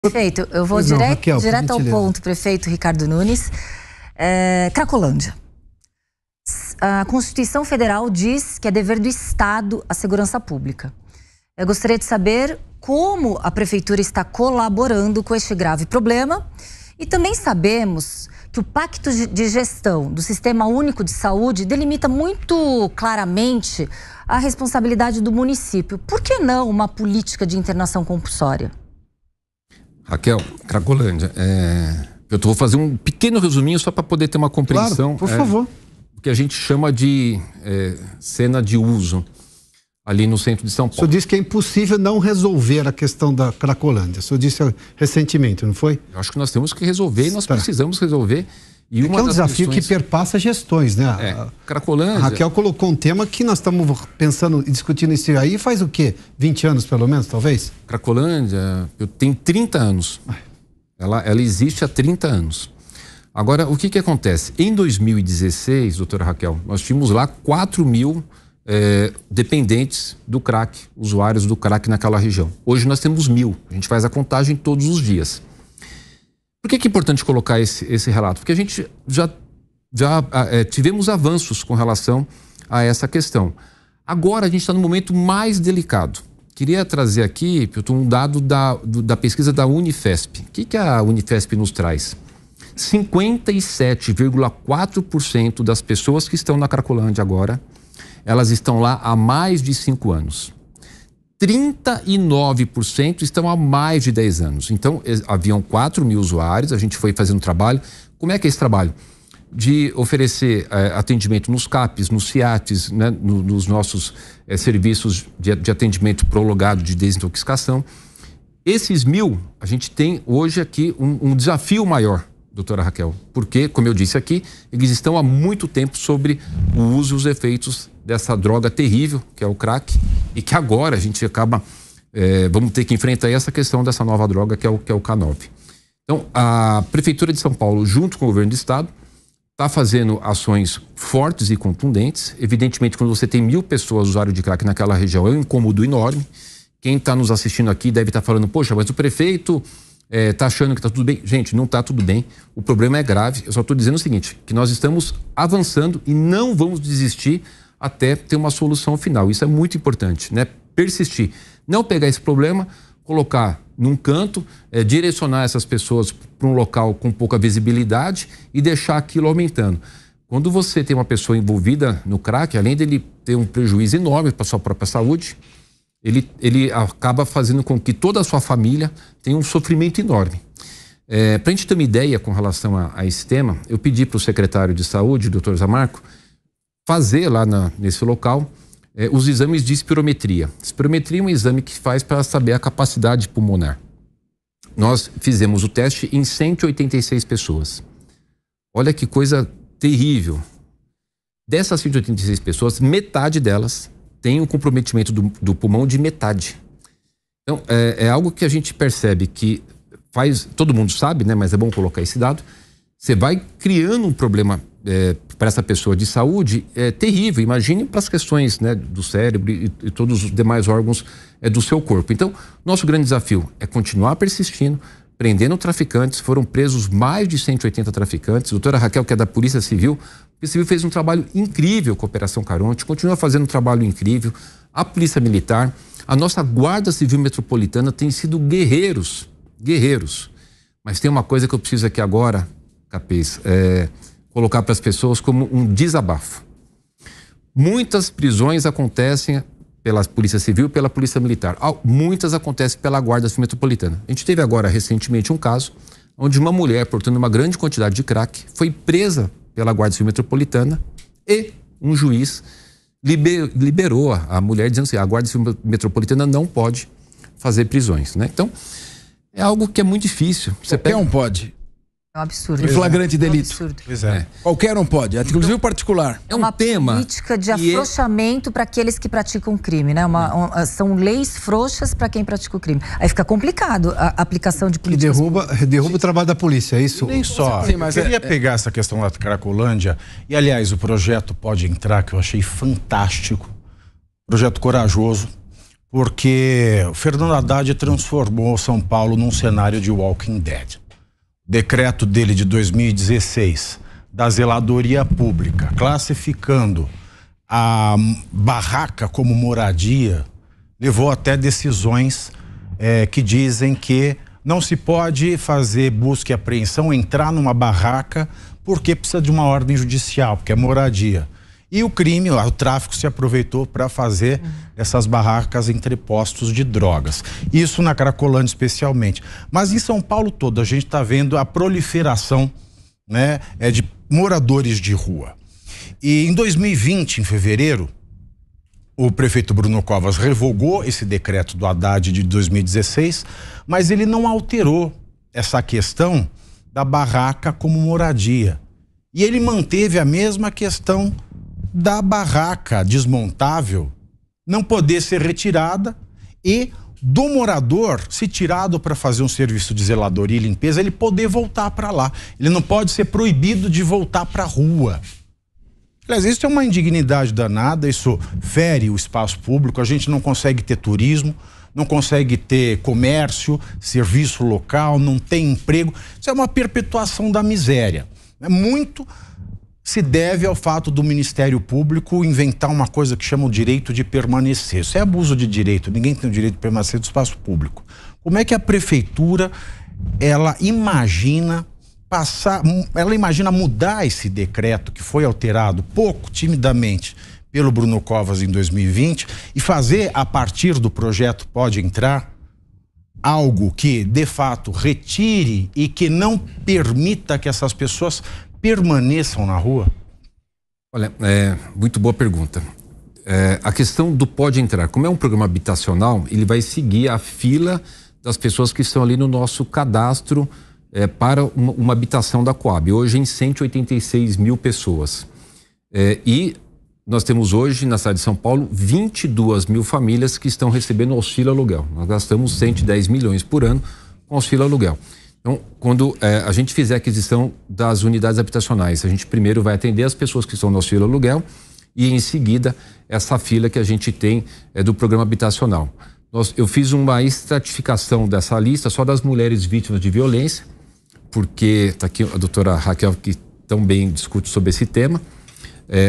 Prefeito, eu vou direto ao ponto, prefeito Ricardo Nunes. Cracolândia. A Constituição Federal diz que é dever do Estado a segurança pública. Eu gostaria de saber como a prefeitura está colaborando com este grave problema. E também sabemos que o Pacto de Gestão do Sistema Único de Saúde delimita muito claramente a responsabilidade do município. Por que não uma política de internação compulsória? Raquel, Cracolândia, eu vou fazer um pequeno resuminho só para poder ter uma compreensão. Claro, por favor. O que a gente chama de cena de uso ali no centro de São Paulo. O senhor disse que é impossível não resolver a questão da Cracolândia. O senhor disse recentemente, não foi? Eu acho que nós temos que resolver e nós precisamos resolver. E é um desafio que perpassa gestões, né? Cracolândia. A Raquel colocou um tema que nós estamos pensando e discutindo isso aí faz o quê? 20 anos pelo menos, talvez? Cracolândia, eu tenho 30 anos. Ela existe há 30 anos. Agora, o que acontece? Em 2016, doutora Raquel, nós tínhamos lá 4 mil dependentes do crack, usuários do crack naquela região. Hoje nós temos 1.000. A gente faz a contagem todos os dias. Por que é importante colocar esse relato? Porque a gente já tivemos avanços com relação a essa questão. Agora a gente está no momento mais delicado. Queria trazer aqui um dado da pesquisa da Unifesp. O que a Unifesp nos traz? 57,4% das pessoas que estão na Cracolândia agora, elas estão lá há mais de 5 anos. 39% estão há mais de 10 anos. Então, haviam 4 mil usuários, a gente foi fazendo trabalho. Como é que é esse trabalho? De oferecer atendimento nos CAPs, nos CIATs, né, nos nossos serviços de atendimento prolongado de desintoxicação. Esses 1.000, a gente tem hoje aqui um desafio maior, doutora Raquel, porque, como eu disse aqui, eles estão há muito tempo sobre o uso e os efeitos dessa droga terrível, que é o crack, e que agora a gente acaba, vamos ter que enfrentar essa questão dessa nova droga, que é o K9. Então, a Prefeitura de São Paulo, junto com o Governo do Estado, está fazendo ações fortes e contundentes. Evidentemente, quando você tem 1.000 pessoas usuários de crack naquela região, é um incômodo enorme. Quem está nos assistindo aqui deve estar falando, poxa, mas o prefeito está achando que está tudo bem. Gente, não está tudo bem. O problema é grave. Eu só estou dizendo o seguinte, que nós estamos avançando e não vamos desistir até ter uma solução final. Isso é muito importante, né? Persistir. Não pegar esse problema, colocar num canto, direcionar essas pessoas para um local com pouca visibilidade e deixar aquilo aumentando. Quando você tem uma pessoa envolvida no crack, além dele ter um prejuízo enorme para a sua própria saúde, ele acaba fazendo com que toda a sua família tenha um sofrimento enorme. Para a gente ter uma ideia com relação a esse tema, eu pedi para o secretário de saúde, doutor Zamarco, fazer lá nesse local os exames de espirometria. Espirometria é um exame que faz para saber a capacidade pulmonar. Nós fizemos o teste em 186 pessoas. Olha que coisa terrível. Dessas 186 pessoas, metade delas tem um comprometimento do pulmão de metade. Então, é algo que a gente percebe que todo mundo sabe, né? Mas é bom colocar esse dado. Você vai criando um problema para essa pessoa de saúde terrível. Imagine para as questões, né, do cérebro e todos os demais órgãos do seu corpo. Então, nosso grande desafio é continuar persistindo, prendendo traficantes. Foram presos mais de 180 traficantes. A doutora Raquel, que é da Polícia Civil, a Polícia Civil fez um trabalho incrível com a Operação Caronte, continua fazendo um trabalho incrível. A Polícia Militar, a nossa Guarda Civil Metropolitana tem sido guerreiros. Mas tem uma coisa que eu preciso aqui agora, Capês, colocar para as pessoas como um desabafo. Muitas prisões acontecem pela Polícia Civil e pela Polícia Militar. Muitas acontecem pela Guarda Civil Metropolitana. A gente teve agora, recentemente, um caso onde uma mulher, portando uma grande quantidade de crack, foi presa pela Guarda Civil Metropolitana e um juiz liberou a mulher, dizendo assim, a Guarda Civil Metropolitana não pode fazer prisões, né? Então, é algo que é muito difícil. Qualquer um pode. É um absurdo. Em flagrante delito. É um absurdo. Pois é. Qualquer um pode, inclusive o particular. É um tema. Política de afrouxamento para aqueles que praticam crime, né? São leis frouxas para quem pratica o crime. Aí fica complicado a aplicação de políticas. E derruba o trabalho da polícia, é isso? Nem só. Sim, mas eu queria pegar essa questão da Cracolândia. E, aliás, o projeto Pode Entrar, que eu achei fantástico. Projeto corajoso. porque o Fernando Haddad transformou São Paulo num cenário de Walking Dead. O decreto dele de 2016, da zeladoria pública, classificando a barraca como moradia, levou até decisões que dizem que não se pode fazer busca e apreensão, entrar numa barraca, porque precisa de uma ordem judicial, porque é moradia. E o crime, o tráfico se aproveitou para fazer essas barracas entre postos de drogas. Isso na Cracolândia especialmente. Mas em São Paulo todo a gente está vendo a proliferação, né, de moradores de rua. E em 2020, em fevereiro, o prefeito Bruno Covas revogou esse decreto do Haddad de 2016, mas ele não alterou essa questão da barraca como moradia. E ele manteve a mesma questão da barraca desmontável não poder ser retirada e do morador, se tirado para fazer um serviço de zeladoria e limpeza, ele poder voltar para lá. Ele não pode ser proibido de voltar para a rua. Aliás, isso é uma indignidade danada, isso fere o espaço público, a gente não consegue ter turismo, não consegue ter comércio, serviço local, não tem emprego. Isso é uma perpetuação da miséria. Muito se deve ao fato do Ministério Público inventar uma coisa que chama o direito de permanecer. Isso é abuso de direito, ninguém tem o direito de permanecer do espaço público. Como é que a prefeitura, ela imagina mudar esse decreto que foi alterado pouco, timidamente, pelo Bruno Covas em 2020 e fazer, a partir do projeto Pode Entrar, algo que, de fato, retire e que não permita que essas pessoas permaneçam na rua? Olha, muito boa pergunta. A questão do Pode Entrar, como é um programa habitacional, ele vai seguir a fila das pessoas que estão ali no nosso cadastro para uma habitação da Coab, hoje em 186 mil pessoas. E nós temos hoje, na cidade de São Paulo, 22 mil famílias que estão recebendo auxílio aluguel. Nós gastamos 110 milhões por ano com auxílio aluguel. Então, quando a gente fizer a aquisição das unidades habitacionais, a gente primeiro vai atender as pessoas que estão no auxílio aluguel e, em seguida, essa fila que a gente tem do programa habitacional. Eu fiz uma estratificação dessa lista só das mulheres vítimas de violência, porque está aqui a doutora Raquel, que também discute sobre esse tema.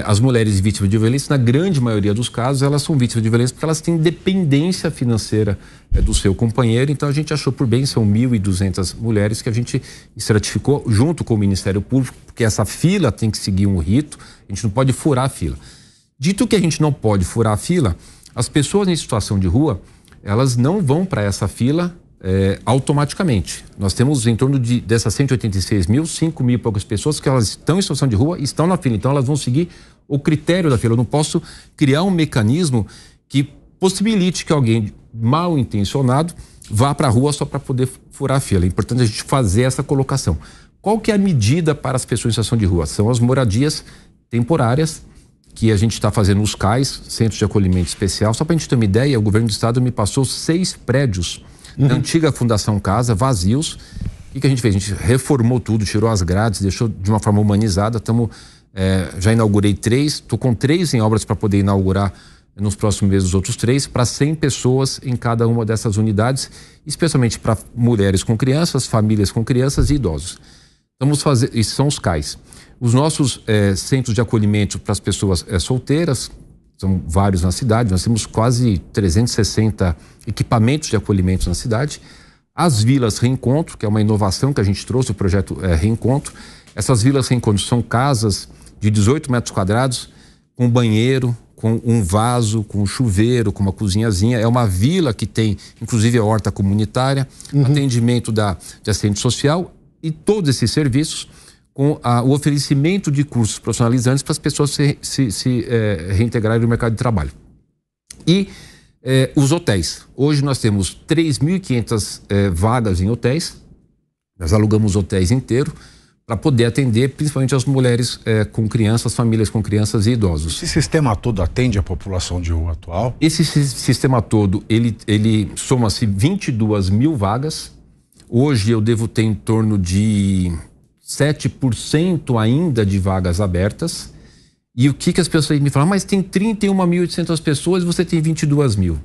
As mulheres vítimas de violência, na grande maioria dos casos, elas são vítimas de violência porque elas têm dependência financeira do seu companheiro. Então a gente achou por bem, são 1.200 mulheres que a gente estratificou junto com o Ministério Público, porque essa fila tem que seguir um rito, a gente não pode furar a fila. Dito que a gente não pode furar a fila, as pessoas em situação de rua, elas não vão para essa fila automaticamente. Nós temos em torno dessas 186 mil, 5 mil e poucas pessoas que elas estão em situação de rua e estão na fila. Então elas vão seguir o critério da fila. Eu não posso criar um mecanismo que possibilite que alguém mal intencionado vá para a rua só para poder furar a fila. É importante a gente fazer essa colocação. Qual que é a medida para as pessoas em situação de rua? São as moradias temporárias que a gente está fazendo nos CAIs, Centros de Acolhimento Especial. Só para a gente ter uma ideia, o governo do estado me passou 6 prédios da antiga Fundação Casa, vazios. O que a gente fez? A gente reformou tudo, tirou as grades, deixou de uma forma humanizada. Já inaugurei 3, estou com 3 em obras para poder inaugurar nos próximos meses os outros 3, para 100 pessoas em cada uma dessas unidades, especialmente para mulheres com crianças, famílias com crianças e idosos. Vamos fazer, isso são os CAIs. Os nossos centros de acolhimento para as pessoas solteiras, são vários na cidade, nós temos quase 360 equipamentos de acolhimento na cidade. As vilas Reencontro, que é uma inovação que a gente trouxe, o projeto Reencontro. Essas vilas Reencontro são casas de 18 metros quadrados, com banheiro, com um vaso, com um chuveiro, com uma cozinhazinha. É uma vila que tem, inclusive, a horta comunitária, atendimento de assistente social e todos esses serviços com o oferecimento de cursos profissionalizantes para as pessoas se reintegrarem no mercado de trabalho. E os hotéis. Hoje nós temos 3.500 vagas em hotéis. Nós alugamos hotéis inteiros para poder atender principalmente as mulheres com crianças, famílias com crianças e idosos. Esse sistema todo atende a população de rua atual? Esse sistema todo, ele soma-se 22 mil vagas. Hoje eu devo ter em torno de 7% ainda de vagas abertas. E o que as pessoas me falam? Mas tem 31.800 pessoas e você tem 22 mil.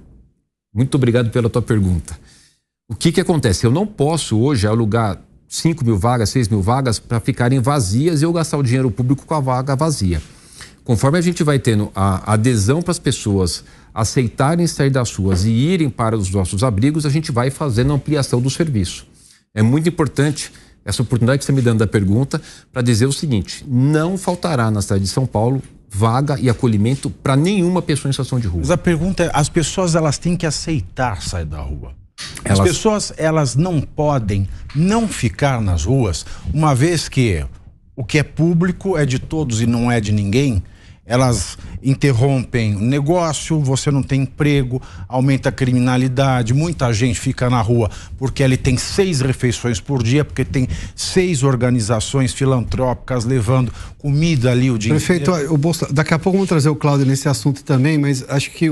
Muito obrigado pela tua pergunta. O que acontece? Eu não posso hoje alugar 5 mil vagas, 6 mil vagas para ficarem vazias e eu gastar o dinheiro público com a vaga vazia. Conforme a gente vai tendo a adesão para as pessoas aceitarem sair das ruas e irem para os nossos abrigos, a gente vai fazendo a ampliação do serviço. É muito importante essa oportunidade que você me dando da pergunta para dizer o seguinte: não faltará na cidade de São Paulo vaga e acolhimento para nenhuma pessoa em situação de rua. Mas a pergunta é, as pessoas elas têm que aceitar sair da rua. As pessoas elas não podem não ficar nas ruas, uma vez que o que é público é de todos e não é de ninguém. Elas interrompem o negócio, você não tem emprego, aumenta a criminalidade, muita gente fica na rua porque ele tem 6 refeições por dia, porque tem 6 organizações filantrópicas levando comida ali o dia Prefeito, inteiro. daqui a pouco vamos trazer o Cláudio nesse assunto também, mas acho que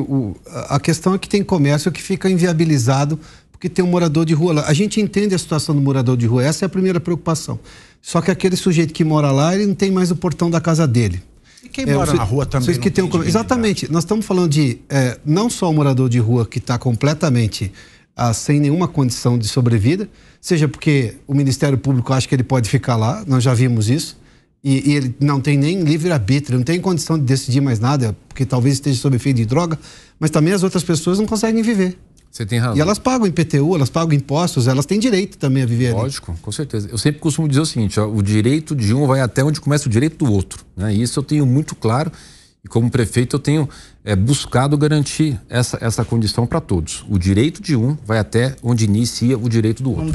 a questão é que tem comércio que fica inviabilizado porque tem um morador de rua lá. A gente entende a situação do morador de rua, essa é a primeira preocupação. Só que aquele sujeito que mora lá, ele não tem mais o portão da casa dele. E quem mora na rua também que tem exatamente, nós estamos falando de não só o morador de rua que está completamente sem nenhuma condição de sobrevida, seja porque o Ministério Público acha que ele pode ficar lá, nós já vimos isso, e ele não tem nem livre-arbítrio, não tem condição de decidir mais nada, porque talvez esteja sob efeito de droga, mas também as outras pessoas não conseguem viver. Você tem razão. E elas pagam IPTU, elas pagam impostos, elas têm direito também a viver ali. Lógico, com certeza. Eu sempre costumo dizer o seguinte, ó, o direito de um vai até onde começa o direito do outro, né? Isso eu tenho muito claro e como prefeito eu tenho buscado garantir essa condição para todos. O direito de um vai até onde inicia o direito do outro.